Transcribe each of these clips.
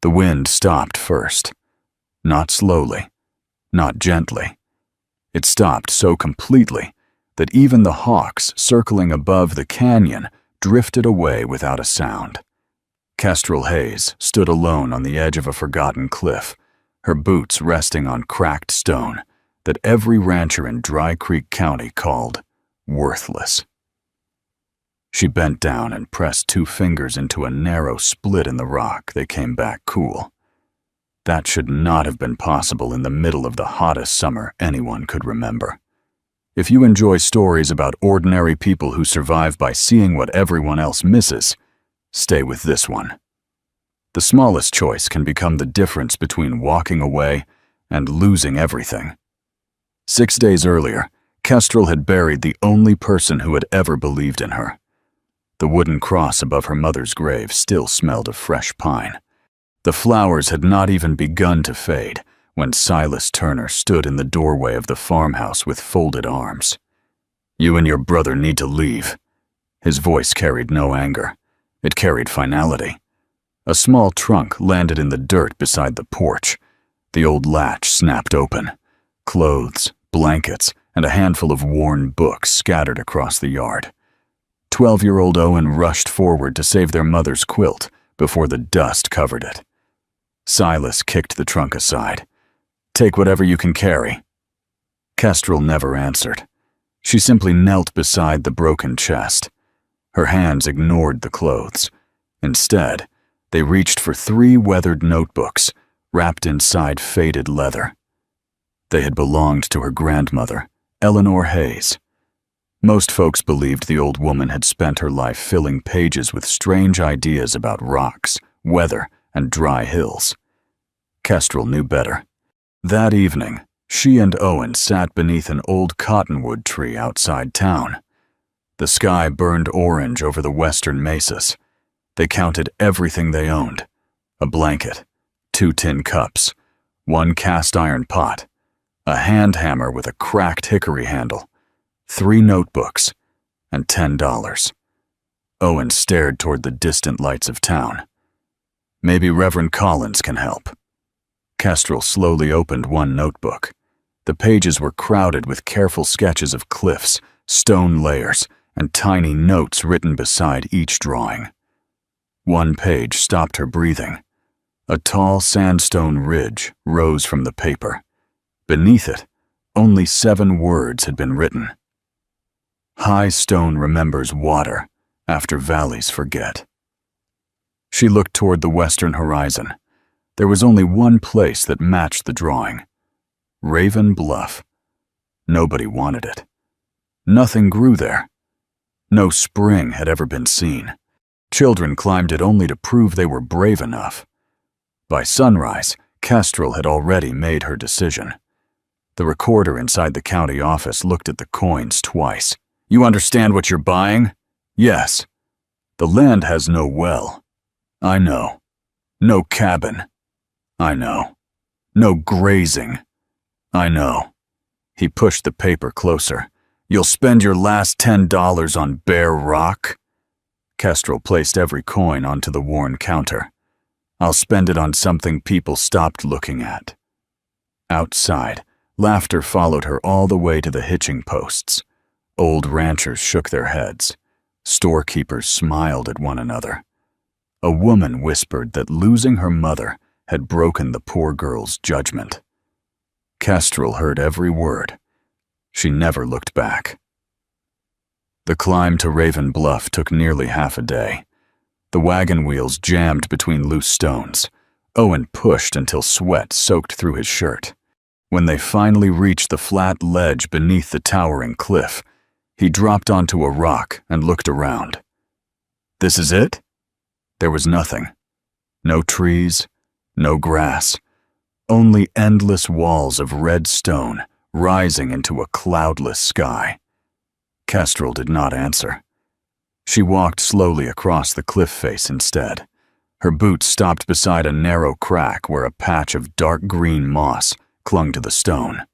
The wind stopped first. Not slowly, not gently. It stopped so completely that even the hawks circling above the canyon drifted away without a sound. Kestrel Hayes stood alone on the edge of a forgotten cliff, her boots resting on cracked stone that every rancher in Dry Creek County called worthless. She bent down and pressed 2 fingers into a narrow split in the rock. They came back cool. That should not have been possible in the middle of the hottest summer anyone could remember. If you enjoy stories about ordinary people who survive by seeing what everyone else misses, stay with this one. The smallest choice can become the difference between walking away and losing everything. 6 days earlier, Kestrel had buried the only person who had ever believed in her. The wooden cross above her mother's grave still smelled of fresh pine. The flowers had not even begun to fade when Silas Turner stood in the doorway of the farmhouse with folded arms. "You and your brother need to leave." His voice carried no anger. It carried finality. A small trunk landed in the dirt beside the porch. The old latch snapped open. Clothes, blankets, and a handful of worn books scattered across the yard. 12-year-old Owen rushed forward to save their mother's quilt before the dust covered it. Silas kicked the trunk aside. "Take whatever you can carry." Kestrel never answered. She simply knelt beside the broken chest. Her hands ignored the clothes. Instead, they reached for 3 weathered notebooks wrapped inside faded leather. They had belonged to her grandmother, Eleanor Hayes. Most folks believed the old woman had spent her life filling pages with strange ideas about rocks, weather, and dry hills. Kestrel knew better. That evening, she and Owen sat beneath an old cottonwood tree outside town. The sky burned orange over the western mesas. They counted everything they owned: a blanket, 2 tin cups, 1 cast-iron pot, a hand hammer with a cracked hickory handle, 3 notebooks, and $10. Owen stared toward the distant lights of town. "Maybe Reverend Collins can help." Kestrel slowly opened 1 notebook. The pages were crowded with careful sketches of cliffs, stone layers, and tiny notes written beside each drawing. 1 page stopped her breathing. A tall sandstone ridge rose from the paper. Beneath it, only 7 words had been written. "High stone remembers water after valleys forget." She looked toward the western horizon. There was only one place that matched the drawing: Raven Bluff. Nobody wanted it. Nothing grew there. No spring had ever been seen. Children climbed it only to prove they were brave enough. By sunrise, Kestrel had already made her decision. The recorder inside the county office looked at the coins twice. "You understand what you're buying?" "Yes." "The land has no well." "I know." "No cabin." "I know." "No grazing." "I know." He pushed the paper closer. "You'll spend your last $10 on bare rock?" Kestrel placed every coin onto the worn counter. "I'll spend it on something people stopped looking at." Outside, laughter followed her all the way to the hitching posts. Old ranchers shook their heads. Storekeepers smiled at one another. A woman whispered that losing her mother had broken the poor girl's judgment. Kestrel heard every word. She never looked back. The climb to Raven Bluff took nearly half a day. The wagon wheels jammed between loose stones. Owen pushed until sweat soaked through his shirt. When they finally reached the flat ledge beneath the towering cliff, he dropped onto a rock and looked around. "This is it?" There was nothing. No trees, no grass, only endless walls of red stone rising into a cloudless sky. Kestrel did not answer. She walked slowly across the cliff face instead. Her boots stopped beside a narrow crack where a patch of dark green moss clung to the stone.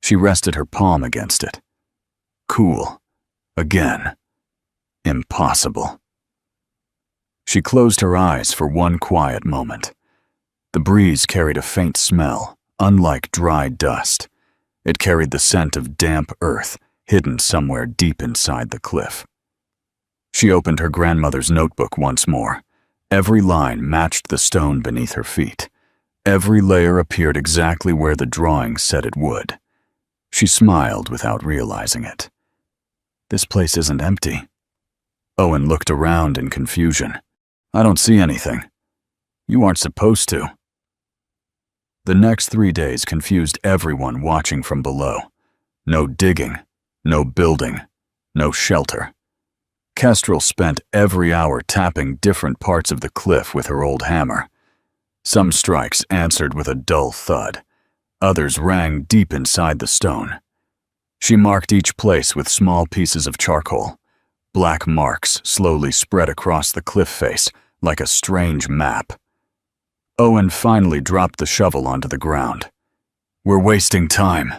She rested her palm against it. Cool. Again. Impossible. She closed her eyes for one quiet moment. The breeze carried a faint smell, unlike dry dust. It carried the scent of damp earth, hidden somewhere deep inside the cliff. She opened her grandmother's notebook once more. Every line matched the stone beneath her feet. Every layer appeared exactly where the drawing said it would. She smiled without realizing it. This place isn't empty. Owen looked around in confusion. I don't see anything. You aren't supposed to. The next 3 days confused everyone watching from below. No digging, no building, no shelter. Kestrel spent every hour tapping different parts of the cliff with her old hammer. Some strikes answered with a dull thud. Others rang deep inside the stone. She marked each place with small pieces of charcoal. Black marks slowly spread across the cliff face like a strange map. Owen finally dropped the shovel onto the ground. We're wasting time.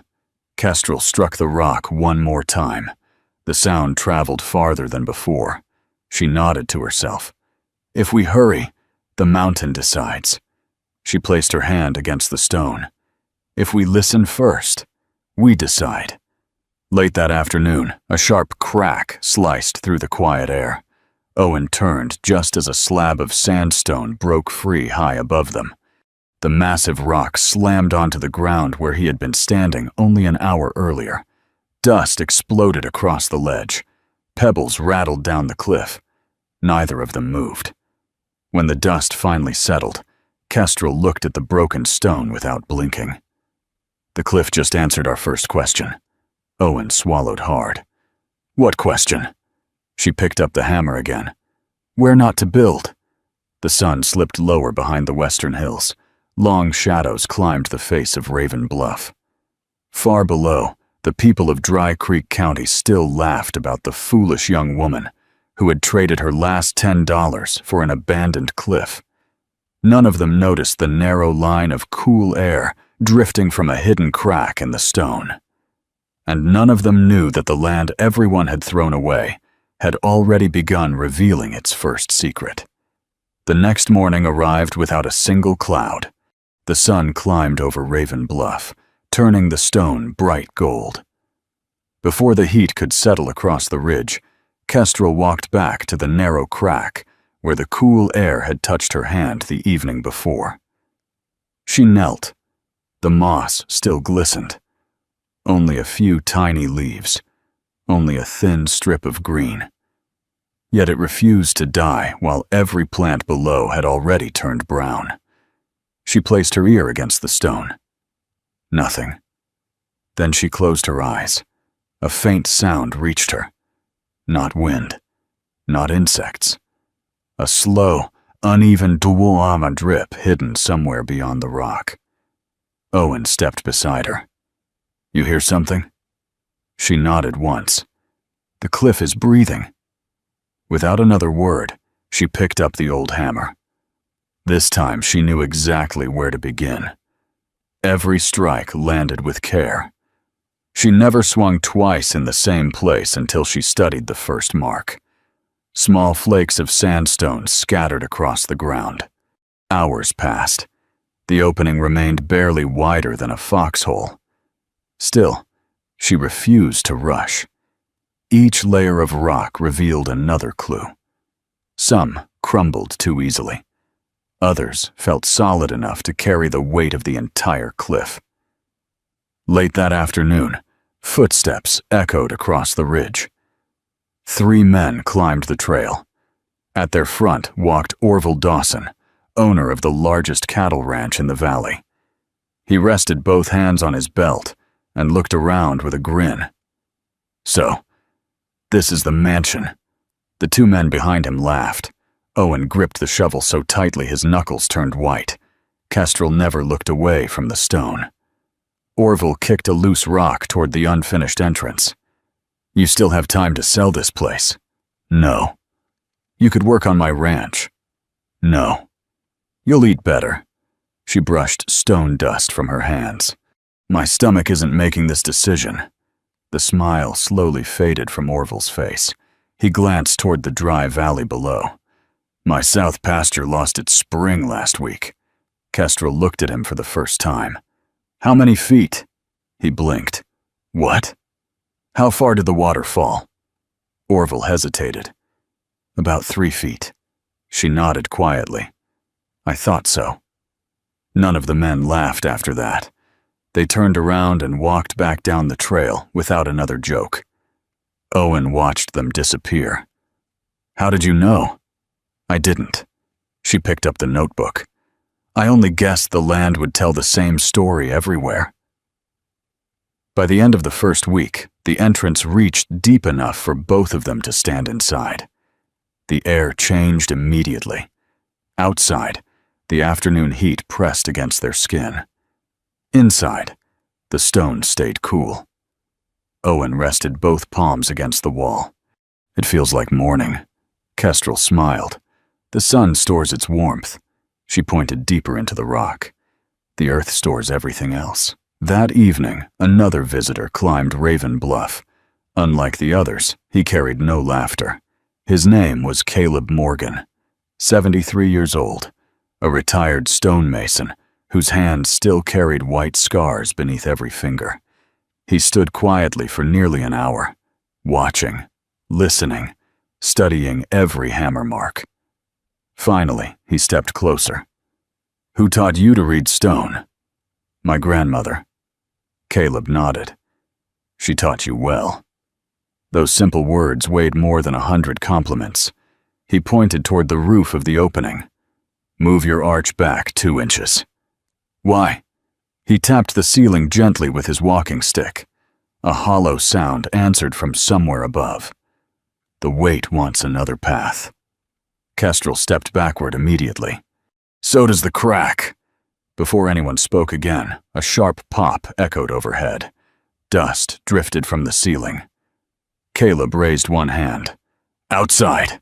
Kestrel struck the rock one more time. The sound traveled farther than before. She nodded to herself. If we hurry, the mountain decides. She placed her hand against the stone. If we listen first, we decide. Late that afternoon, a sharp crack sliced through the quiet air. Owen turned just as a slab of sandstone broke free high above them. The massive rock slammed onto the ground where he had been standing only an hour earlier. Dust exploded across the ledge. Pebbles rattled down the cliff. Neither of them moved. When the dust finally settled, Kestrel looked at the broken stone without blinking. The cliff just answered our first question. Owen swallowed hard. What question? She picked up the hammer again. Where not to build? The sun slipped lower behind the western hills. Long shadows climbed the face of Raven Bluff. Far below, the people of Dry Creek County still laughed about the foolish young woman who had traded her last $10 for an abandoned cliff. None of them noticed the narrow line of cool air drifting from a hidden crack in the stone. And none of them knew that the land everyone had thrown away had already begun revealing its first secret. The next morning arrived without a single cloud. The sun climbed over Raven Bluff, turning the stone bright gold. Before the heat could settle across the ridge, Kestrel walked back to the narrow crack where the cool air had touched her hand the evening before. She knelt. The moss still glistened. Only a few tiny leaves, only a thin strip of green. Yet it refused to die while every plant below had already turned brown. She placed her ear against the stone. Nothing. Then she closed her eyes. A faint sound reached her. Not wind, not insects. A slow, uneven duoama drip hidden somewhere beyond the rock. Owen stepped beside her. You hear something? She nodded once. The cliff is breathing. Without another word, she picked up the old hammer. This time she knew exactly where to begin. Every strike landed with care. She never swung twice in the same place until she studied the first mark. Small flakes of sandstone scattered across the ground. Hours passed. The opening remained barely wider than a foxhole. Still, she refused to rush. Each layer of rock revealed another clue. Some crumbled too easily. Others felt solid enough to carry the weight of the entire cliff. Late that afternoon, footsteps echoed across the ridge. 3 men climbed the trail. At their front walked Orville Dawson, owner of the largest cattle ranch in the valley. He rested both hands on his belt and looked around with a grin. So, this is the mansion. The 2 men behind him laughed. Owen gripped the shovel so tightly his knuckles turned white. Kestrel never looked away from the stone. Orville kicked a loose rock toward the unfinished entrance. You still have time to sell this place? No. You could work on my ranch? No. You'll eat better. She brushed stone dust from her hands. My stomach isn't making this decision. The smile slowly faded from Orville's face. He glanced toward the dry valley below. My south pasture lost its spring last week. Kestrel looked at him for the first time. "How many feet?" He blinked. "What? How far did the water fall?" Orville hesitated. "About 3 feet." She nodded quietly. "I thought so." None of the men laughed after that. They turned around and walked back down the trail without another joke. Owen watched them disappear. "How did you know?" "I didn't." She picked up the notebook. "I only guessed the land would tell the same story everywhere." By the end of the first week, the entrance reached deep enough for both of them to stand inside. The air changed immediately. Outside, the afternoon heat pressed against their skin. Inside, the stone stayed cool. Owen rested both palms against the wall. "It feels like morning." Kestrel smiled. "The sun stores its warmth." She pointed deeper into the rock. "The earth stores everything else." That evening, another visitor climbed Raven Bluff. Unlike the others, he carried no laughter. His name was Caleb Morgan, 73 years old, a retired stonemason whose hands still carried white scars beneath every finger. He stood quietly for nearly an hour, watching, listening, studying every hammer mark. Finally, he stepped closer. "Who taught you to read stone?" "My grandmother." Caleb nodded. "She taught you well." Those simple words weighed more than 100 compliments. He pointed toward the roof of the opening. "Move your arch back 2 inches." "Why?" He tapped the ceiling gently with his walking stick. A hollow sound answered from somewhere above. "The weight wants another path." Kestrel stepped backward immediately. "So does the crack." Before anyone spoke again, a sharp pop echoed overhead. Dust drifted from the ceiling. Caleb raised one hand. "Outside!"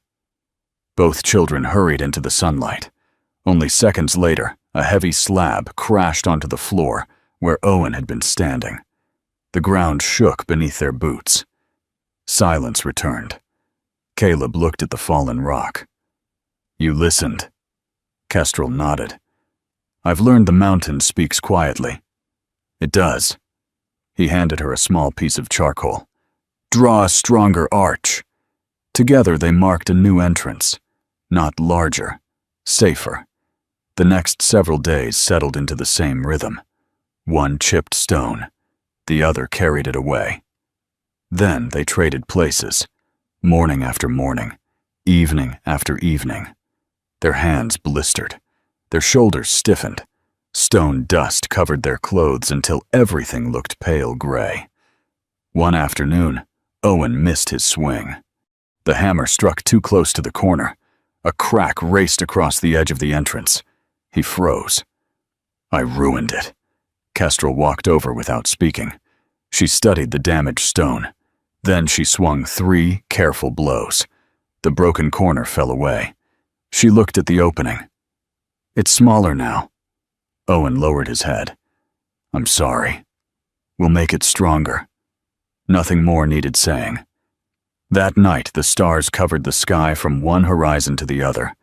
Both children hurried into the sunlight. Only seconds later, a heavy slab crashed onto the floor where Owen had been standing. The ground shook beneath their boots. Silence returned. Caleb looked at the fallen rock. "You listened?" Kestrel nodded. "I've learned the mountain speaks quietly." "It does." He handed her a small piece of charcoal. "Draw a stronger arch." Together they marked a new entrance. Not larger, safer. The next several days settled into the same rhythm. One chipped stone, the other carried it away. Then they traded places, morning after morning, evening after evening. Their hands blistered, their shoulders stiffened. Stone dust covered their clothes until everything looked pale gray. One afternoon, Owen missed his swing. The hammer struck too close to the corner. A crack raced across the edge of the entrance. He froze. "I ruined it." Kestrel walked over without speaking. She studied the damaged stone. Then she swung 3 careful blows. The broken corner fell away. She looked at the opening. "It's smaller now." Owen lowered his head. "I'm sorry. We'll make it stronger." Nothing more needed saying. That night, the stars covered the sky from one horizon to the other.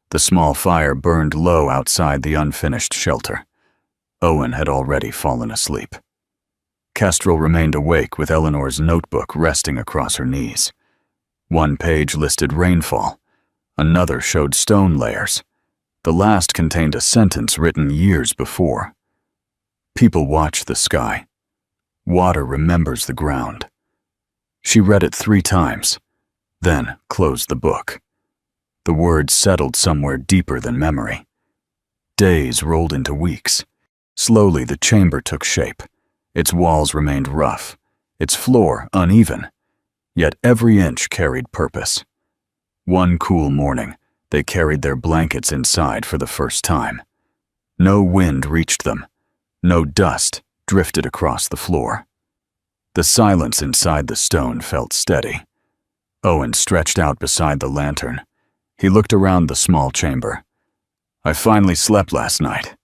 The small fire burned low outside the unfinished shelter. Owen had already fallen asleep. Kestrel remained awake with Eleanor's notebook resting across her knees. One page listed rainfall. Another showed stone layers. The last contained a sentence written years before. "People watch the sky. Water remembers the ground." She read it 3 times, then closed the book. The words settled somewhere deeper than memory. Days rolled into weeks. Slowly the chamber took shape. Its walls remained rough, its floor uneven, yet every inch carried purpose. One cool morning, they carried their blankets inside for the first time. No wind reached them. No dust drifted across the floor. The silence inside the stone felt steady. Owen stretched out beside the lantern. He looked around the small chamber. "I finally slept last night."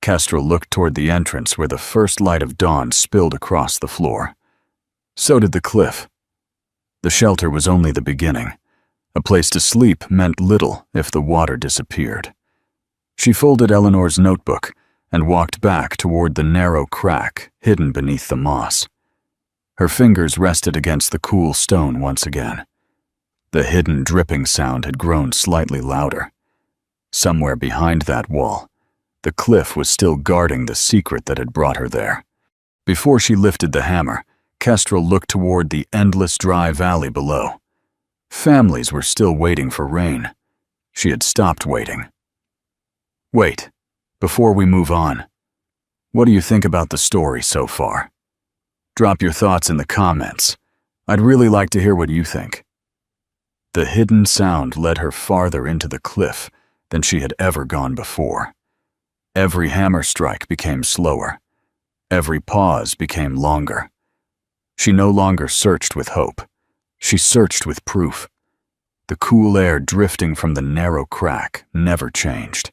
Kestrel looked toward the entrance where the first light of dawn spilled across the floor. So did the cliff. The shelter was only the beginning. A place to sleep meant little if the water disappeared. She folded Eleanor's notebook and walked back toward the narrow crack hidden beneath the moss. Her fingers rested against the cool stone once again. The hidden dripping sound had grown slightly louder. Somewhere behind that wall, the cliff was still guarding the secret that had brought her there. Before she lifted the hammer, Kestrel looked toward the endless dry valley below. Families were still waiting for rain. She had stopped waiting. Wait, before we move on, what do you think about the story so far? Drop your thoughts in the comments. I'd really like to hear what you think. The hidden sound led her farther into the cliff than she had ever gone before. Every hammer strike became slower. Every pause became longer. She no longer searched with hope. She searched with proof. The cool air drifting from the narrow crack never changed.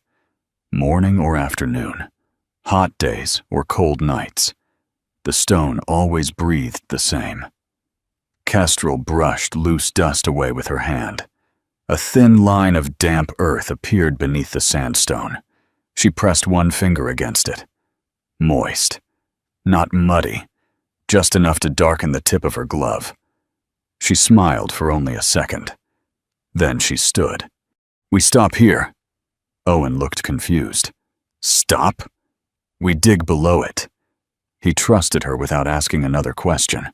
Morning or afternoon, hot days or cold nights, the stone always breathed the same. Kestrel brushed loose dust away with her hand. A thin line of damp earth appeared beneath the sandstone. She pressed one finger against it. Moist. Not muddy. Just enough to darken the tip of her glove. She smiled for only a second. Then she stood. We stop here. Owen looked confused. Stop? We dig below it. He trusted her without asking another question.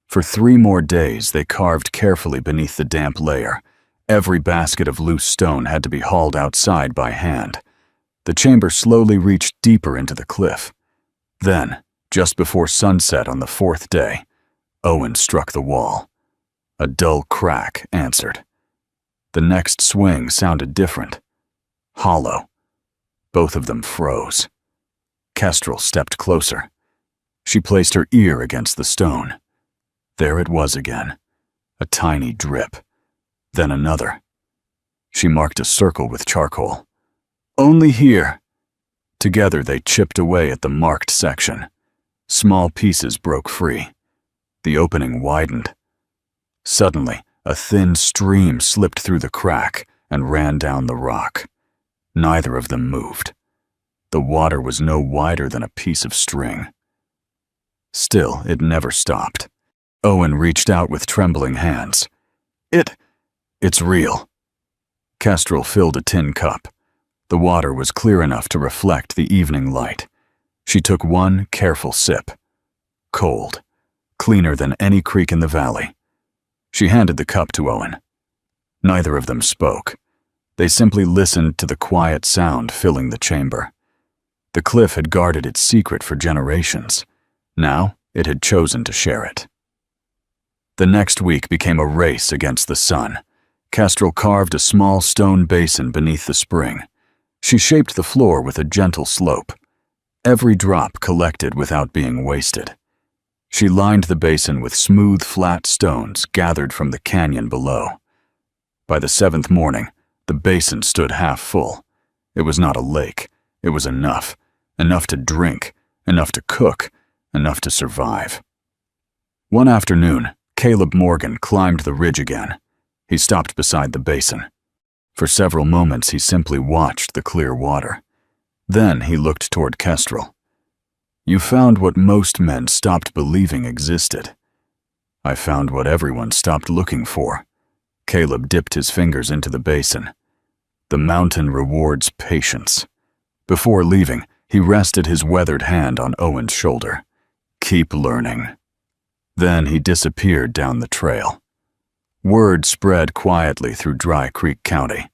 For 3 more days, they carved carefully beneath the damp layer. Every basket of loose stone had to be hauled outside by hand. The chamber slowly reached deeper into the cliff. Then, just before sunset on the 4th day, Owen struck the wall. A dull crack answered. The next swing sounded different. Hollow. Both of them froze. Kestrel stepped closer. She placed her ear against the stone. There it was again. A tiny drip. Then another. She marked a circle with charcoal. Only here. Together they chipped away at the marked section. Small pieces broke free. The opening widened. Suddenly, a thin stream slipped through the crack and ran down the rock. Neither of them moved. The water was no wider than a piece of string. Still, it never stopped. Owen reached out with trembling hands. It's real. Kestrel filled a tin cup. The water was clear enough to reflect the evening light. She took one careful sip. Cold. Cleaner than any creek in the valley. She handed the cup to Owen. Neither of them spoke. They simply listened to the quiet sound filling the chamber. The cliff had guarded its secret for generations. Now, it had chosen to share it. The next week became a race against the sun. Kestrel carved a small stone basin beneath the spring. She shaped the floor with a gentle slope. Every drop collected without being wasted. She lined the basin with smooth, flat stones gathered from the canyon below. By the 7th morning, the basin stood half full. It was not a lake. It was enough. Enough to drink, enough to cook, enough to survive. One afternoon, Caleb Morgan climbed the ridge again. He stopped beside the basin. For several moments, he simply watched the clear water. Then he looked toward Kestrel. You found what most men stopped believing existed. I found what everyone stopped looking for. Caleb dipped his fingers into the basin. The mountain rewards patience. Before leaving, he rested his weathered hand on Owen's shoulder. Keep learning. Then he disappeared down the trail. Word spread quietly through Dry Creek County.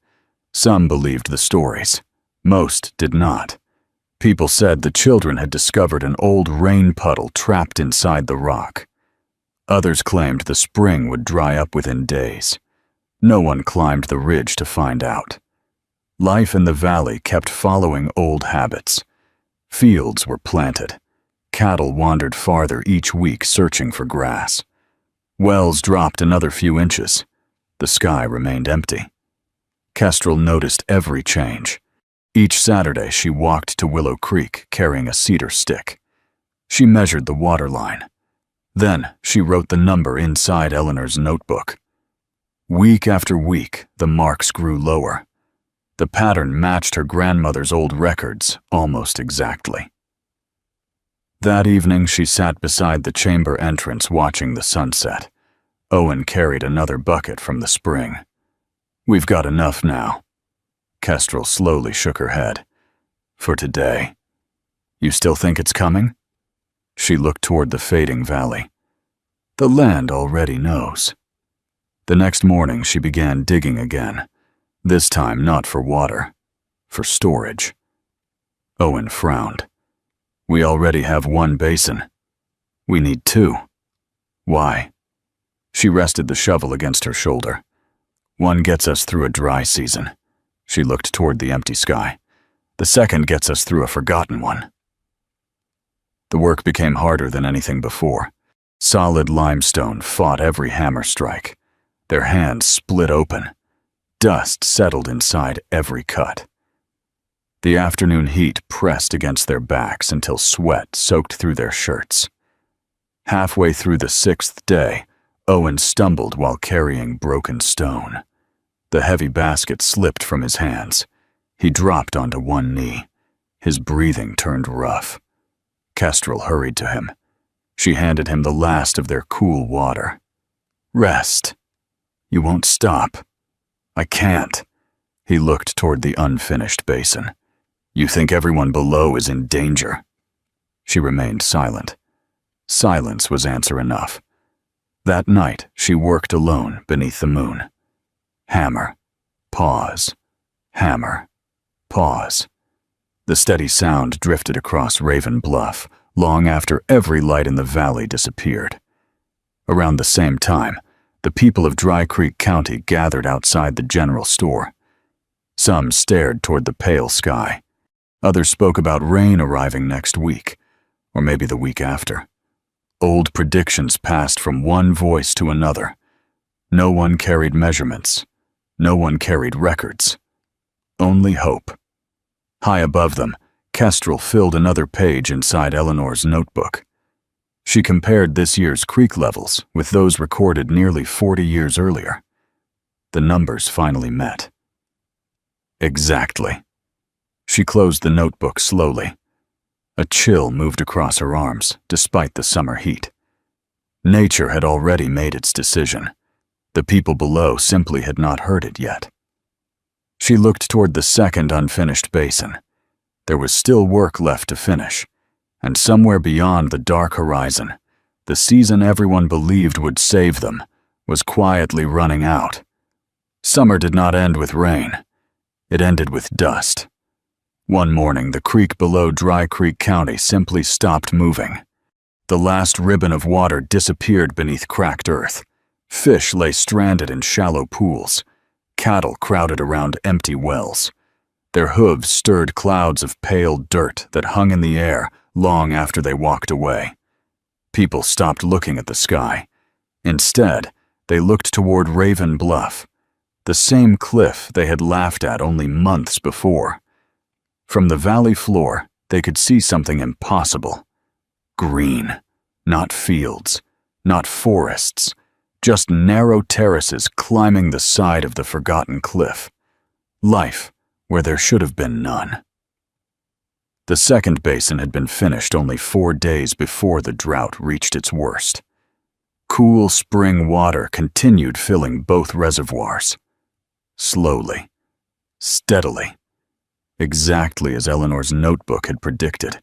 Some believed the stories. Most did not. People said the children had discovered an old rain puddle trapped inside the rock. Others claimed the spring would dry up within days. No one climbed the ridge to find out. Life in the valley kept following old habits. Fields were planted. Cattle wandered farther each week searching for grass. Wells dropped another few inches. The sky remained empty. Kestrel noticed every change. Each Saturday she walked to Willow Creek carrying a cedar stick. She measured the water line. Then she wrote the number inside Eleanor's notebook. Week after week, the marks grew lower. The pattern matched her grandmother's old records almost exactly. That evening, she sat beside the chamber entrance watching the sunset. Owen carried another bucket from the spring. "We've got enough now." Kestrel slowly shook her head. "For today. You still think it's coming?" She looked toward the fading valley. "The land already knows." The next morning, she began digging again, this time not for water, for storage. Owen frowned. "We already have one basin. We need two." "Why?" She rested the shovel against her shoulder. "One gets us through a dry season." She looked toward the empty sky. "The second gets us through a forgotten one." The work became harder than anything before. Solid limestone fought every hammer strike. Their hands split open. Dust settled inside every cut. The afternoon heat pressed against their backs until sweat soaked through their shirts. Halfway through the 6th day, Owen stumbled while carrying broken stone. The heavy basket slipped from his hands. He dropped onto one knee. His breathing turned rough. Kestrel hurried to him. She handed him the last of their cool water. "Rest. You won't stop." "I can't." He looked toward the unfinished basin. "You think everyone below is in danger?" She remained silent. Silence was answer enough. That night, she worked alone beneath the moon. Hammer, pause, hammer, pause. The steady sound drifted across Raven Bluff long after every light in the valley disappeared. Around the same time, the people of Dry Creek County gathered outside the general store. Some stared toward the pale sky. Others spoke about rain arriving next week, or maybe the week after. Old predictions passed from one voice to another. No one carried measurements. No one carried records. Only hope. High above them, Kestrel filled another page inside Eleanor's notebook. She compared this year's creek levels with those recorded nearly 40 years earlier. The numbers finally met. Exactly. She closed the notebook slowly. A chill moved across her arms, despite the summer heat. Nature had already made its decision. The people below simply had not heard it yet. She looked toward the second unfinished basin. There was still work left to finish, and somewhere beyond the dark horizon, the season everyone believed would save them was quietly running out. Summer did not end with rain. It ended with dust. One morning, the creek below Dry Creek County simply stopped moving. The last ribbon of water disappeared beneath cracked earth. Fish lay stranded in shallow pools. Cattle crowded around empty wells. Their hooves stirred clouds of pale dirt that hung in the air long after they walked away. People stopped looking at the sky. Instead, they looked toward Raven Bluff, the same cliff they had laughed at only months before. From the valley floor, they could see something impossible. Green, not fields, not forests, just narrow terraces climbing the side of the forgotten cliff. Life where there should have been none. The second basin had been finished only 4 days before the drought reached its worst. Cool spring water continued filling both reservoirs. Slowly, steadily, exactly as Eleanor's notebook had predicted.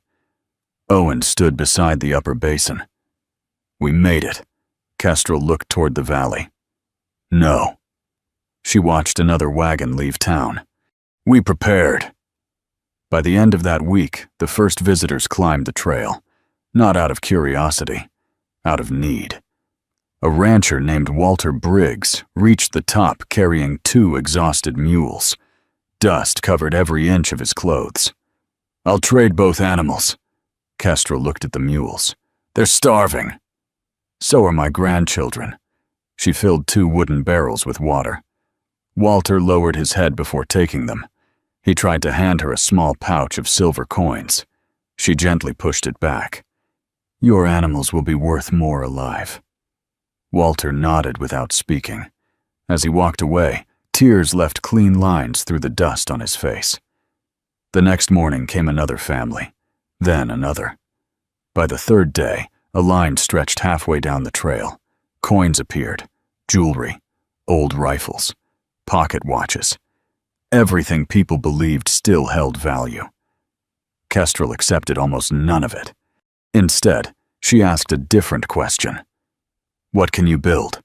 Owen stood beside the upper basin. "We made it." Kestrel looked toward the valley. "No." She watched another wagon leave town. "We prepared." By the end of that week, the first visitors climbed the trail, not out of curiosity, out of need. A rancher named Walter Briggs reached the top carrying 2 exhausted mules. Dust covered every inch of his clothes. "I'll trade both animals." Kestrel looked at the mules. "They're starving." "So are my grandchildren." She filled 2 wooden barrels with water. Walter lowered his head before taking them. He tried to hand her a small pouch of silver coins. She gently pushed it back. "Your animals will be worth more alive." Walter nodded without speaking. As he walked away, Tears left clean lines through the dust on his face. The next morning came another family, then another. By the third day, a line stretched halfway down the trail. Coins appeared, jewelry, old rifles, pocket watches. Everything people believed still held value. Kestrel accepted almost none of it. Instead, she asked a different question. What can you build?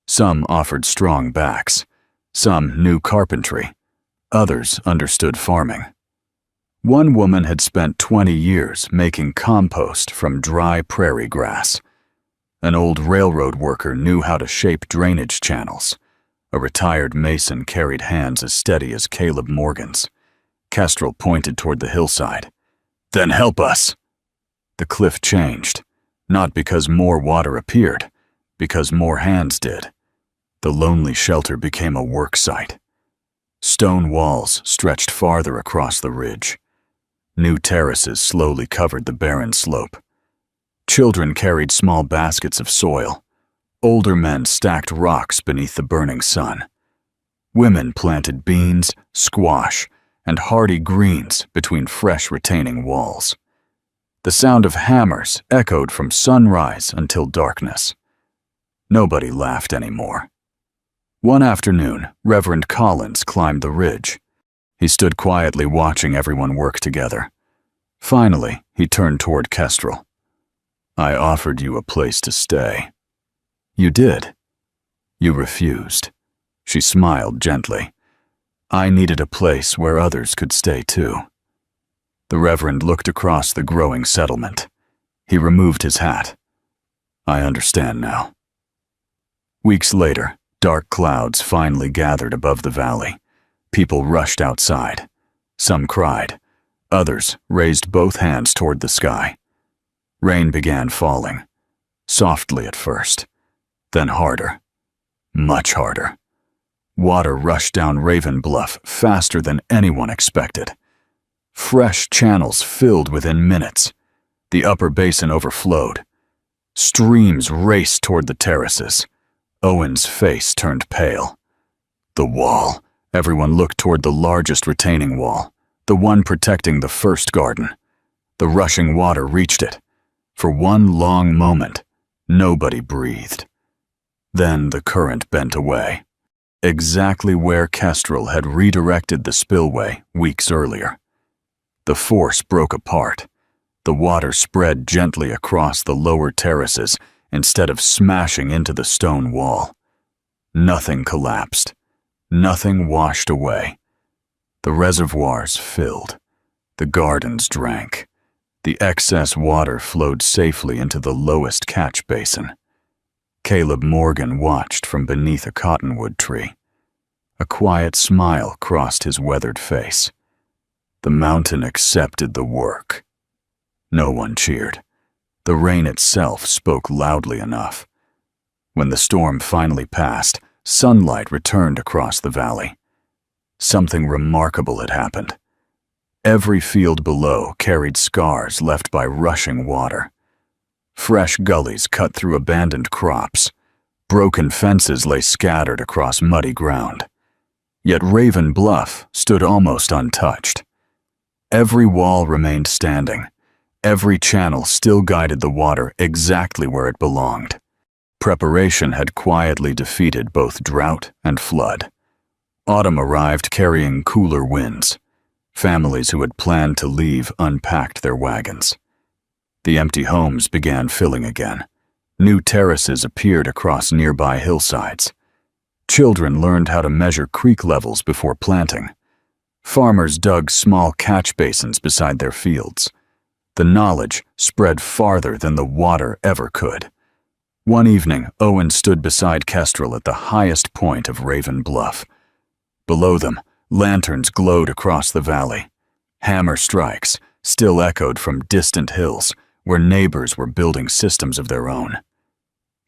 Some offered strong backs. Some knew carpentry. Others understood farming. One woman had spent 20 years making compost from dry prairie grass. An old railroad worker knew how to shape drainage channels. A retired mason carried hands as steady as Caleb Morgan's. Kestrel pointed toward the hillside. Then help us! The cliff changed, not because more water appeared, because more hands did. The lonely shelter became a work site. Stone walls stretched farther across the ridge. New terraces slowly covered the barren slope. Children carried small baskets of soil. Older men stacked rocks beneath the burning sun. Women planted beans, squash, and hardy greens between fresh retaining walls. The sound of hammers echoed from sunrise until darkness. Nobody laughed anymore. One afternoon, Reverend Collins climbed the ridge. He stood quietly watching everyone work together. Finally, he turned toward Kestrel. I offered you a place to stay. You did. You refused. She smiled gently. I needed a place where others could stay too. The Reverend looked across the growing settlement. He removed his hat. I understand now. Weeks later, dark clouds finally gathered above the valley. People rushed outside. Some cried. Others raised both hands toward the sky. Rain began falling, softly at first, then harder, much harder. Water rushed down Raven Bluff faster than anyone expected. Fresh channels filled within minutes. The upper basin overflowed. Streams raced toward the terraces. Owen's face turned pale. The wall. Everyone looked toward the largest retaining wall, the one protecting the first garden. The rushing water reached it. For one long moment, nobody breathed. Then the current bent away, exactly where Kestrel had redirected the spillway weeks earlier. The force broke apart. The water spread gently across the lower terraces instead of smashing into the stone wall. Nothing collapsed. Nothing washed away. The reservoirs filled. The gardens drank. The excess water flowed safely into the lowest catch basin. Caleb Morgan watched from beneath a cottonwood tree. A quiet smile crossed his weathered face. The mountain accepted the work. No one cheered. The rain itself spoke loudly enough. When the storm finally passed, sunlight returned across the valley. Something remarkable had happened. Every field below carried scars left by rushing water. Fresh gullies cut through abandoned crops. Broken fences lay scattered across muddy ground. Yet Raven Bluff stood almost untouched. Every wall remained standing. Every channel still guided the water exactly where it belonged. Preparation had quietly defeated both drought and flood. Autumn arrived carrying cooler winds. Families who had planned to leave unpacked their wagons. The empty homes began filling again. New terraces appeared across nearby hillsides. Children learned how to measure creek levels before planting. Farmers dug small catch basins beside their fields. The knowledge spread farther than the water ever could. One evening, Owen stood beside Kestrel at the highest point of Raven Bluff. Below them, lanterns glowed across the valley. Hammer strikes still echoed from distant hills where neighbors were building systems of their own.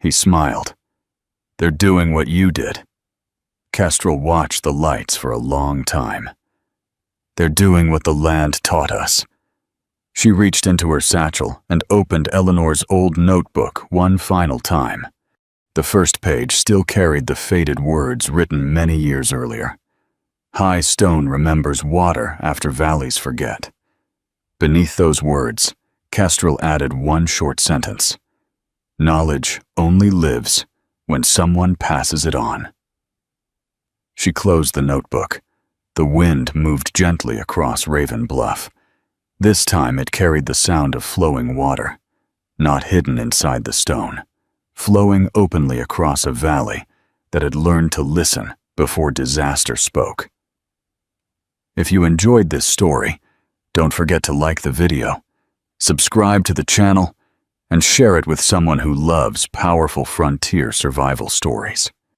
He smiled. They're doing what you did. Kestrel watched the lights for a long time. They're doing what the land taught us. She reached into her satchel and opened Eleanor's old notebook one final time. The first page still carried the faded words written many years earlier. High stone remembers water after valleys forget. Beneath those words, Kestrel added one short sentence. Knowledge only lives when someone passes it on. She closed the notebook. The wind moved gently across Raven Bluff. This time it carried the sound of flowing water, not hidden inside the stone, flowing openly across a valley that had learned to listen before disaster spoke. If you enjoyed this story, don't forget to like the video, subscribe to the channel, and share it with someone who loves powerful frontier survival stories.